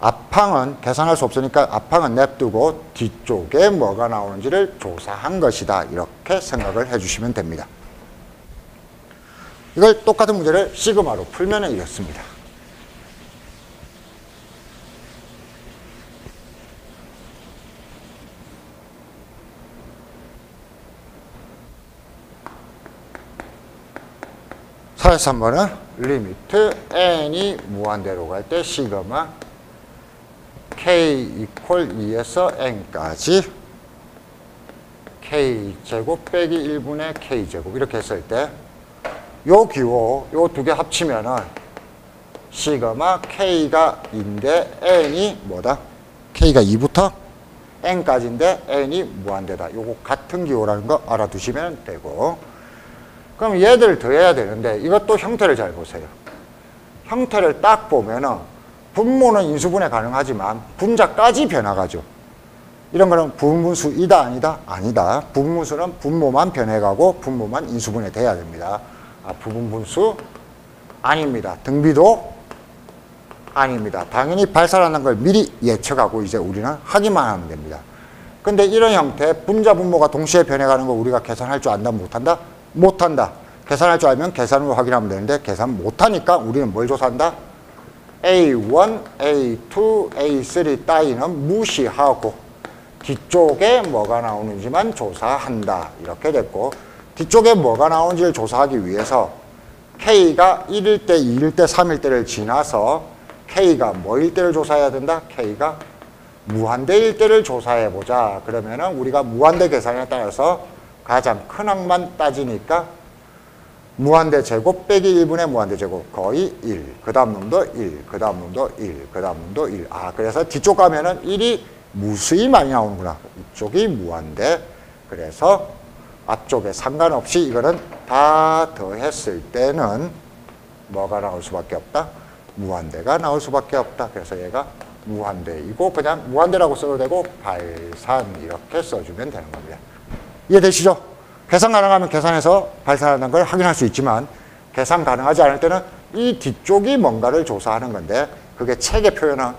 앞항은 계산할 수 없으니까 앞항은 냅두고 뒤쪽에 뭐가 나오는지를 조사한 것이다. 이렇게 생각을 해주시면 됩니다. 이걸 똑같은 문제를 시그마로 풀면 이렇습니다. 사에서 3번은 리미트 n이 무한대로 갈 때 시그마 k 이퀄 2에서 n까지 k제곱 빼기 1분의 k제곱 이렇게 했을 때 요 기호 요 두 개 합치면은 시그마 k가 2인데 n이 뭐다? k가 2부터 n까지인데 n이 무한대다. 요거 같은 기호라는 거 알아두시면 되고, 그럼 얘들 더해야 되는데 이것도 형태를 잘 보세요. 형태를 딱 보면은 분모는 인수분해 가능하지만 분자까지 변화가죠. 이런 거는 부분분수이다 아니다? 아니다. 부분분수는 분모만 변해가고 분모만 인수분해 돼야 됩니다. 부분분수 아닙니다. 등비도 아닙니다. 당연히 발산하는 걸 미리 예측하고 이제 우리는 하기만 하면 됩니다. 근데 이런 형태 분자 분모가 동시에 변해가는 거 우리가 계산할 줄 안다 못한다? 못한다. 계산할 줄 알면 계산으로 확인하면 되는데 계산 못하니까 우리는 뭘 조사한다? A1, A2, A3 따위는 무시하고 뒤쪽에 뭐가 나오는지만 조사한다. 이렇게 됐고, 뒤쪽에 뭐가 나오는지를 조사하기 위해서 K가 1일 때, 2일 때, 3일 때를 지나서 K가 뭐일 때를 조사해야 된다? K가 무한대일 때를 조사해보자. 그러면은 우리가 무한대 계산에 따라서 가장 큰 항만 따지니까 무한대 제곱 빼기 1분의 무한대 제곱 거의 1. 그 다음 놈도 1. 그 다음 놈도 1. 그 다음 놈도 1. 그래서 뒤쪽 가면은 1이 무수히 많이 나오는구나. 이쪽이 무한대. 그래서 앞쪽에 상관없이 이거는 다 더했을 때는 뭐가 나올 수밖에 없다? 무한대가 나올 수밖에 없다. 그래서 얘가 무한대이고 그냥 무한대라고 써도 되고 발산 이렇게 써주면 되는 겁니다. 이해되시죠? 계산 가능하면 계산해서 발산하는 걸 확인할 수 있지만 계산 가능하지 않을 때는 이 뒤쪽이 뭔가를 조사하는 건데 그게 책의 표현은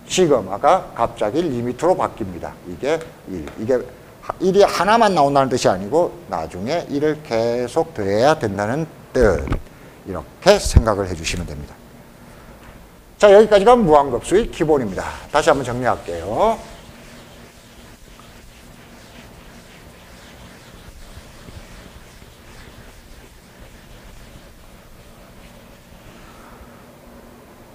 시그마가 갑자기 리미트로 바뀝니다. 이게 1. 이게 1이 하나만 나온다는 뜻이 아니고 나중에 1을 계속 더해야 된다는 뜻. 이렇게 생각을 해주시면 됩니다. 자, 여기까지가 무한급수의 기본입니다. 다시 한번 정리할게요.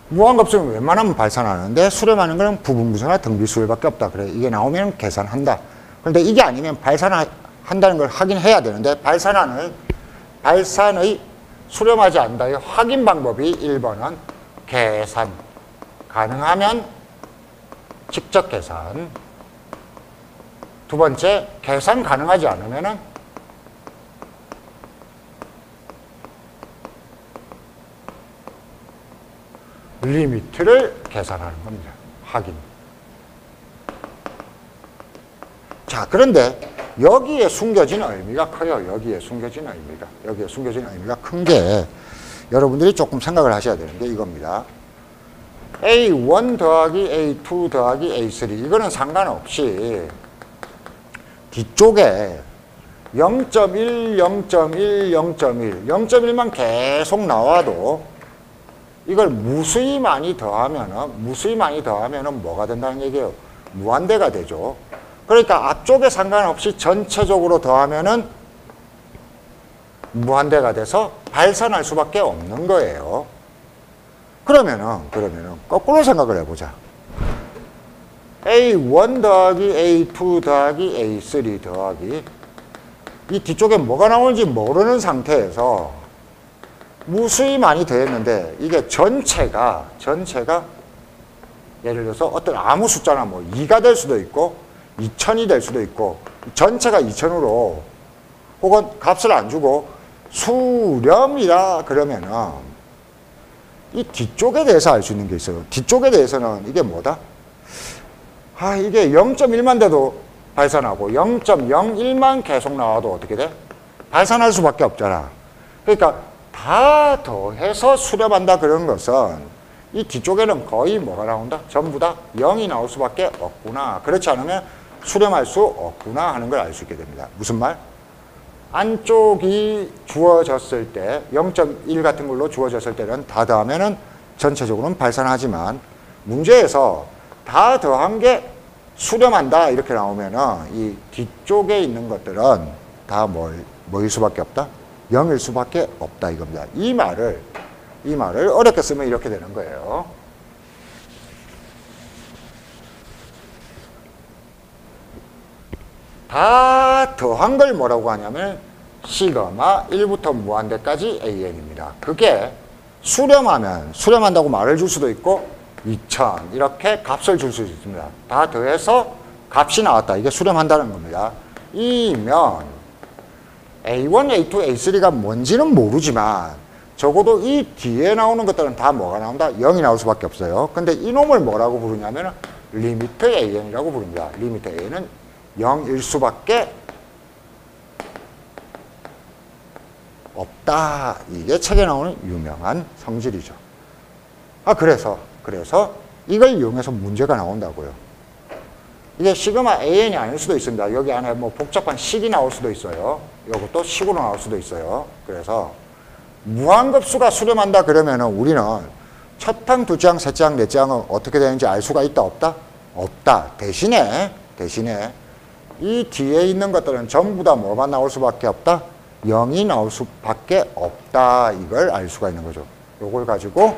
무한급수는 웬만하면 발산하는데 수렴하는 거는 부분분수나 등비수열밖에 없다. 그래, 이게 나오면 계산한다. 그런데 이게 아니면 발산한다는 걸 확인해야 되는데 발산의 수렴하지 않는다의 확인 방법이 1번은 계산. 가능하면 직접 계산. 두 번째, 계산 가능하지 않으면은 리미트를 계산하는 겁니다. 확인. 자, 그런데 여기에 숨겨진 의미가 커요. 여기에 숨겨진 의미가 큰 게 여러분들이 조금 생각을 하셔야 되는 게 이겁니다. A1 더하기 A2 더하기 A3 이거는 상관없이 뒤쪽에 0.1, 0.1, 0.1, 0.1만 계속 나와도 이걸 무수히 많이 더하면은 뭐가 된다는 얘기예요? 무한대가 되죠. 그러니까 앞쪽에 상관없이 전체적으로 더하면은 무한대가 돼서 발산할 수밖에 없는 거예요. 그러면은 거꾸로 생각을 해보자. A1 더하기 A2 더하기 A3 더하기 이 뒤쪽에 뭐가 나오는지 모르는 상태에서 무수히 많이 더했는데 이게 전체가 예를 들어서 어떤 아무 숫자나 뭐 2가 될 수도 있고 2000이 될 수도 있고 전체가 2000으로 혹은 값을 안 주고 수렴이라 그러면은 이 뒤쪽에 대해서 알 수 있는 게 있어요. 뒤쪽에 대해서는 이게 뭐다? 이게 0.1만 돼도 발산하고 0.01만 계속 나와도 어떻게 돼? 발산할 수밖에 없잖아. 그러니까 다 더해서 수렴한다 그런 것은 이 뒤쪽에는 거의 뭐가 나온다? 전부 다 0이 나올 수밖에 없구나. 그렇지 않으면 수렴할 수 없구나 하는 걸 알 수 있게 됩니다. 무슨 말? 안쪽이 주어졌을 때 0.1 같은 걸로 주어졌을 때는 다 더하면은 전체적으로는 발산하지만 문제에서 다 더한 게 수렴한다 이렇게 나오면은 이 뒤쪽에 있는 것들은 다 뭐일 수밖에 없다? 0일 수밖에 없다 이겁니다. 이 말을 어렵게 쓰면 이렇게 되는 거예요. 다 더한 걸 뭐라고 하냐면 시그마 1부터 무한대까지 AN입니다. 그게 수렴한다고 말을 줄 수도 있고 2000 이렇게 값을 줄 수 있습니다. 다 더해서 값이 나왔다. 이게 수렴한다는 겁니다. 이면 A1, A2, A3가 뭔지는 모르지만 적어도 이 뒤에 나오는 것들은 다 뭐가 나온다? 0이 나올 수밖에 없어요. 근데 이놈을 뭐라고 부르냐면 리미트 AN이라고 부릅니다. 리미트 AN은 0일 수밖에 없다. 이게 책에 나오는 유명한 성질이죠. 그래서 이걸 이용해서 문제가 나온다고요. 이게 시그마 AN이 아닐 수도 있습니다. 여기 안에 뭐 복잡한 식이 나올 수도 있어요. 이것도 식으로 나올 수도 있어요. 그래서 무한급수가 수렴한다 그러면은 우리는 첫 항, 두째 항, 셋째 항, 넷째 항은 어떻게 되는지 알 수가 있다, 없다? 없다. 대신에 이 뒤에 있는 것들은 전부 다 뭐만 나올 수밖에 없다? 0이 나올 수밖에 없다. 이걸 알 수가 있는 거죠. 이걸 가지고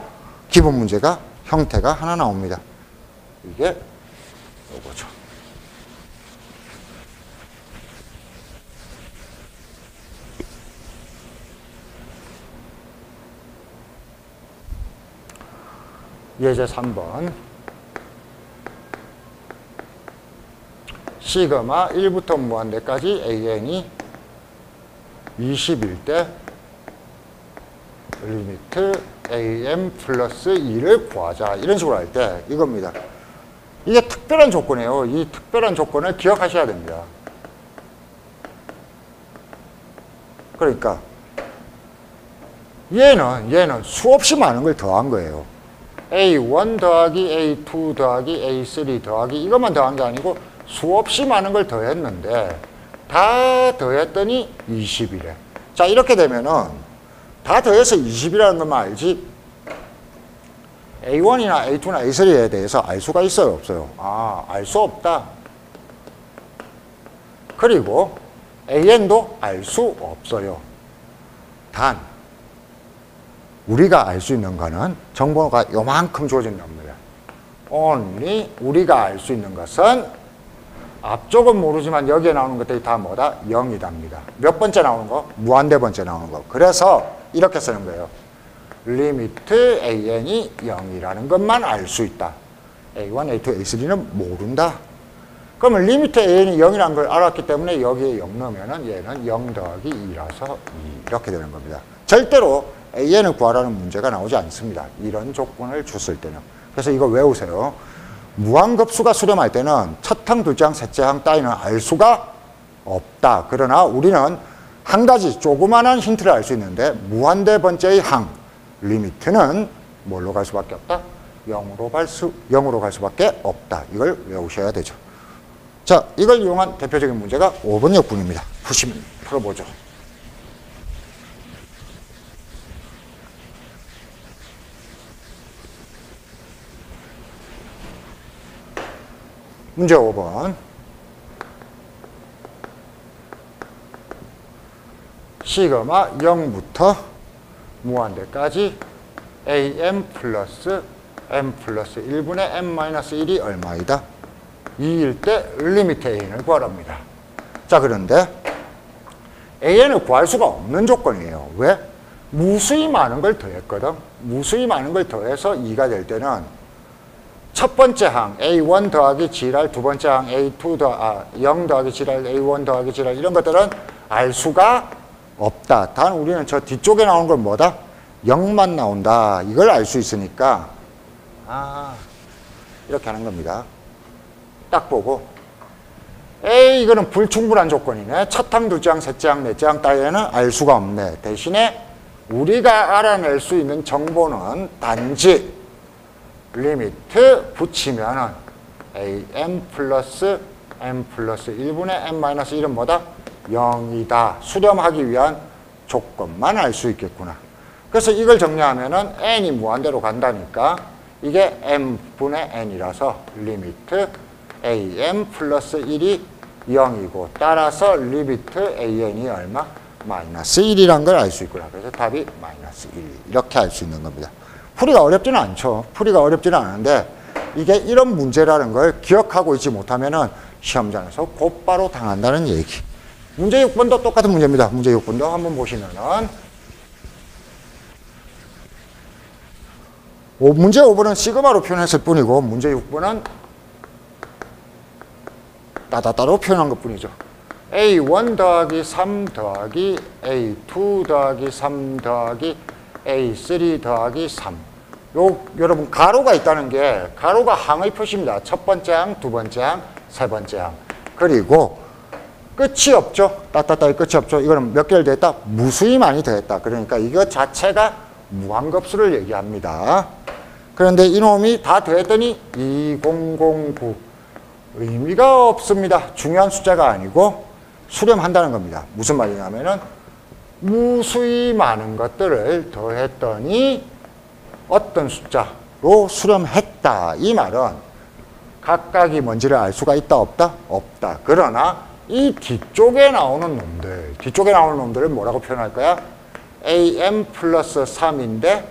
기본 문제가 형태가 하나 나옵니다. 이게 요거죠. 예제 3번. 시그마 1부터 무한대까지 AN이 20일 때 리미트 AM 플러스 2를 구하자. 이런 식으로 할 때 이겁니다. 이게 특별한 조건이에요. 이 특별한 조건을 기억하셔야 됩니다. 그러니까 얘는 수없이 많은 걸 더한 거예요. A1 더하기 A2 더하기 A3 더하기 이것만 더한 게 아니고 수없이 많은 걸 더했는데 다 더했더니 20이래. 자, 이렇게 되면은 다 더해서 20이라는 것만 알지 A1이나 A2나 A3에 대해서 알 수가 있어요, 없어요? 알 수 없다. 그리고 AN도 알 수 없어요. 단 우리가 알 수 있는 거는 정보가 요만큼 주어진 겁니다. only 우리가 알 수 있는 것은 앞쪽은 모르지만 여기에 나오는 것들이 다 뭐다? 0이답니다. 몇 번째 나오는 거? 무한대 번째 나오는 거. 그래서 이렇게 쓰는 거예요. 리미트 AN이 0이라는 것만 알 수 있다. A1, A2, A3는 모른다. 그러면 리미트 AN이 0이라는 걸 알았기 때문에 여기에 0 넣으면 얘는 0 더하기 2라서 2 이렇게 되는 겁니다. 절대로 AN을 구하라는 문제가 나오지 않습니다. 이런 조건을 줬을 때는. 그래서 이거 외우세요. 무한급수가 수렴할 때는 첫 항, 둘째 항, 셋째 항 따위는 알 수가 없다. 그러나 우리는 한 가지 조그마한 힌트를 알 수 있는데 무한대 번째의 항, 리미트는 뭘로 갈 수밖에 없다? 0으로 갈 수밖에 없다. 이걸 외우셔야 되죠. 자, 이걸 이용한 대표적인 문제가 5번 역분입니다. 풀어보죠. 문제 5번. 시그마 0부터 무한대까지 AM 플러스 M 플러스 1분의 M-1이 얼마이다? 2일 때 리미트 AN을 구하랍니다. 자, 그런데 AN을 구할 수가 없는 조건이에요. 왜? 무수히 많은 걸 더했거든. 무수히 많은 걸 더해서 2가 될 때는 첫 번째 항 A1 더하기 G랄, 두 번째 항 A2 0 더하기 G랄, A1 더하기 G랄 이런 것들은 알 수가 없다. 단 우리는 저 뒤쪽에 나오는 건 뭐다? 0만 나온다. 이걸 알 수 있으니까 이렇게 하는 겁니다. 딱 보고 에이 이거는 불충분한 조건이네. 첫 항, 두째 항, 셋째 항, 넷째 항 따위에는 알 수가 없네. 대신에 우리가 알아낼 수 있는 정보는 단지 리미트 붙이면은 am 플러스 m 플러스 1분의 m 마이너스 1은 뭐다? 0이다. 수렴하기 위한 조건만 알 수 있겠구나. 그래서 이걸 정리하면은 n이 무한대로 간다니까 이게 m분의 n이라서 리미트 am 플러스 1이 0이고 따라서 리미트 an이 얼마? 마이너스 1이란 걸 알 수 있구나. 그래서 답이 마이너스 1 이렇게 알 수 있는 겁니다. 풀이가 어렵지는 않죠. 풀이가 어렵지는 않은데 이게 이런 문제라는 걸 기억하고 있지 못하면은 시험장에서 곧바로 당한다는 얘기. 문제 6번도 똑같은 문제입니다. 문제 6번도 한번 보시면은 문제 5번은 시그마로 표현했을 뿐이고 문제 6번은 따로 표현한 것 뿐이죠. A1 더하기 3 더하기 A2 더하기 3 더하기 A3 더하기 3. 여러분 가로가 있다는 게 가로가 항의 표시입니다. 첫 번째 항, 두 번째 항, 세 번째 항. 그리고 끝이 없죠. 따따따의 끝이 없죠. 이거는 몇 개를 더했다? 무수히 많이 더했다. 그러니까 이거 자체가 무한급수를 얘기합니다. 그런데 이놈이 다 더했더니 2009. 의미가 없습니다. 중요한 숫자가 아니고 수렴한다는 겁니다. 무슨 말이냐면은 무수히 많은 것들을 더했더니 어떤 숫자로 수렴했다. 이 말은 각각이 뭔지를 알 수가 있다 없다? 없다. 그러나 이 뒤쪽에 나오는 놈들을 뭐라고 표현할 거야? am 플러스 3인데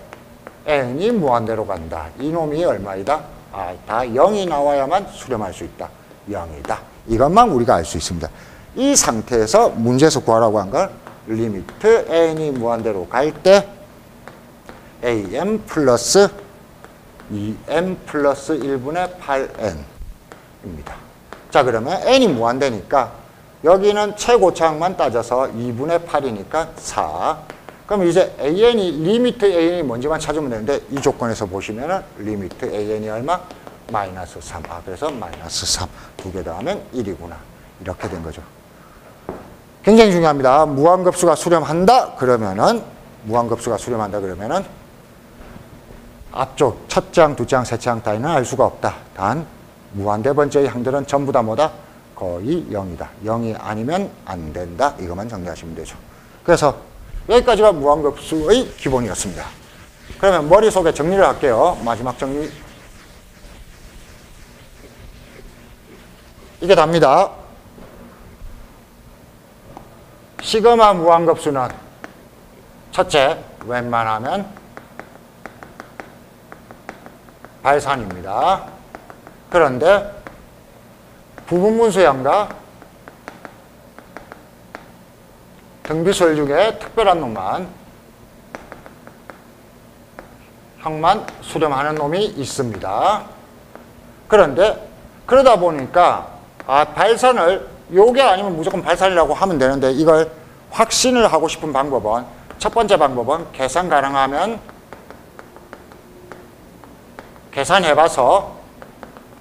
n이 무한대로 간다. 이놈이 얼마이다? 다 0이 나와야만 수렴할 수 있다. 0이다. 이것만 우리가 알 수 있습니다. 이 상태에서 문제에서 구하라고 한 걸 리미트 n이 무한대로 갈 때 am 플러스 2m 플러스 1분의 8n입니다. 자, 그러면 n이 무한대니까 여기는 최고차항만 따져서 2분의 8이니까 4. 그럼 이제 리미트 an이 뭔지만 찾으면 되는데 이 조건에서 보시면은 리미트 an이 얼마? 마이너스 3. 그래서 마이너스 3. 두 개 더하면 1이구나. 이렇게 된 거죠. 굉장히 중요합니다. 무한급수가 수렴한다 그러면은 앞쪽 첫째 항, 두째 항, 셋째 항 따위는 알 수가 없다. 단 무한대 번째의 항들은 전부 다 뭐다? 거의 0이다. 0이 아니면 안 된다. 이것만 정리하시면 되죠. 그래서 여기까지가 무한급수의 기본이었습니다. 그러면 머릿속에 정리를 할게요. 마지막 정리. 이게 답니다. 시그마 무한급수는 첫째, 웬만하면 발산입니다. 그런데 부분분수형과 등비수열 중에 특별한 형만 수렴하는 놈이 있습니다. 그런데 그러다 보니까 발산을 요게 아니면 무조건 발산이라고 하면 되는데 이걸 확신을 하고 싶은 방법은 첫 번째 방법은 계산 가능하면 계산해봐서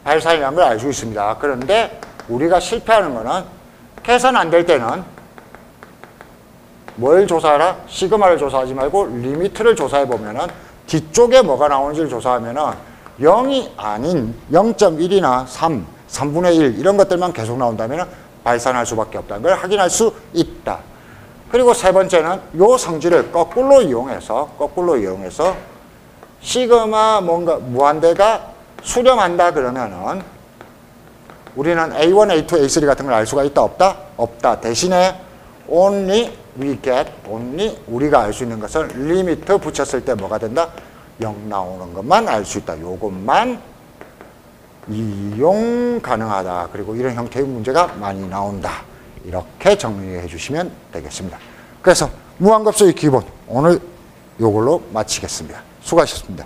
발산이라는 걸 알 수 있습니다. 그런데 우리가 실패하는 거는 계산 안 될 때는 뭘 조사하라? 시그마를 조사하지 말고 리미트를 조사해보면은 뒤쪽에 뭐가 나오는지를 조사하면은 0이 아닌 0.1이나 3, 3분의 1 이런 것들만 계속 나온다면은 발산할 수밖에 없다는 걸 확인할 수 있다. 그리고 세 번째는 요 성질을 거꾸로 이용해서 시그마 뭔가 무한대가 수렴한다 그러면은 우리는 A1, A2, A3 같은 걸 알 수가 있다 없다? 없다. 대신에 only 우리가 알 수 있는 것은 리미트 붙였을 때 뭐가 된다? 0 나오는 것만 알 수 있다. 요것만 이용 가능하다. 그리고 이런 형태의 문제가 많이 나온다. 이렇게 정리해 주시면 되겠습니다. 그래서 무한급수의 기본 오늘 요걸로 마치겠습니다. 수고하셨습니다.